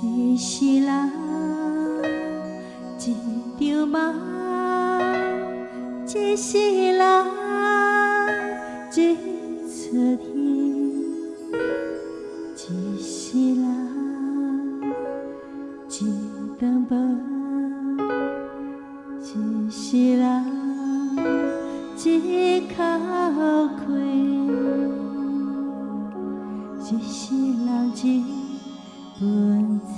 一世人，一场梦，一世人，一出戏，一世人，一顿饭，一世人，一口气，一世人，一本册。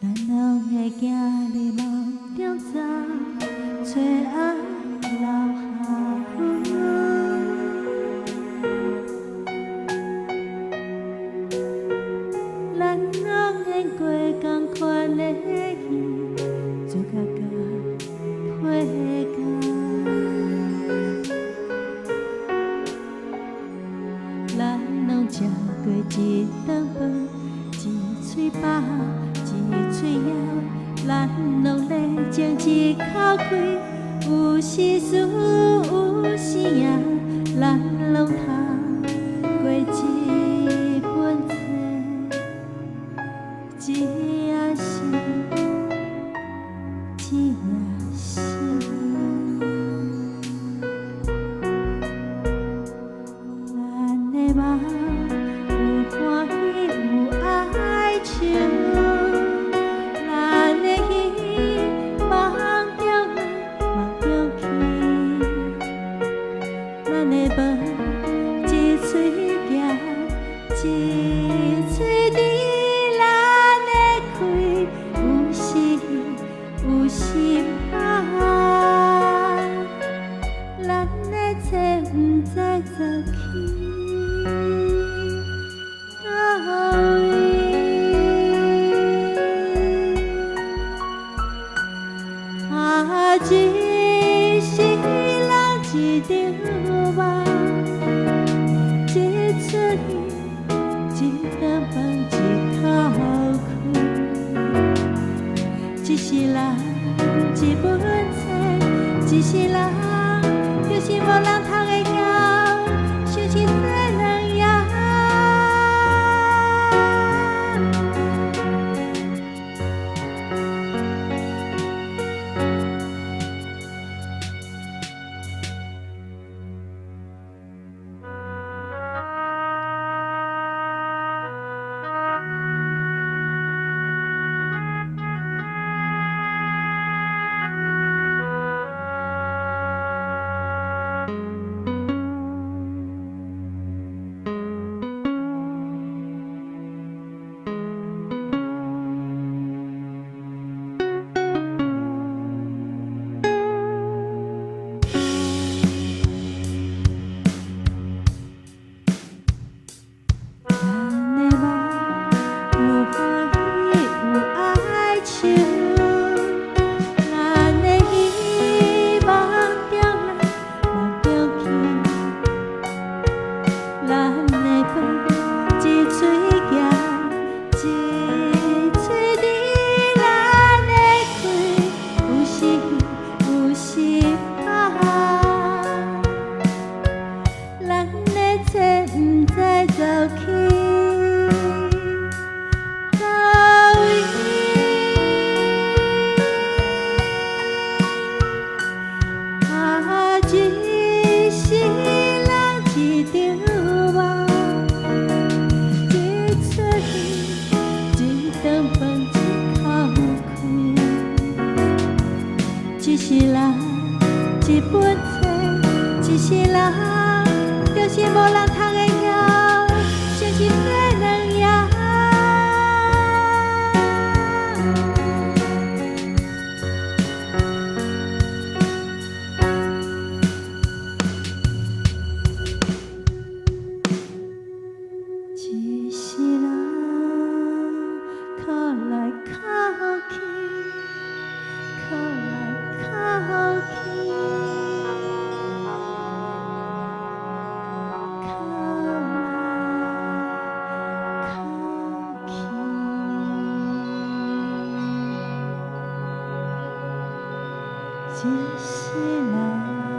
咱拢会行入梦中走，找爱留下阮。咱拢演过同款的戏，主角甲配角。咱拢食过一顿饭，一嘴饱。一嘴枵，咱拢咧争一口气，有时输，有时赢，咱拢通过一本册，一夜是，一夜是。咱的梦有欢喜，有哀愁。一嘴滴咱的开，有时有时歹，咱的册不知走去倒位。啊，一世人一场梦，一出戏。一顿饭，一口气，一世人，一本册，一世人，就是无人通会晓，想是做人也。一世人，一本册，一世人，就是无人通会晓，像是做人也。一世人，靠来靠去。靠来靠去，靠。接下来。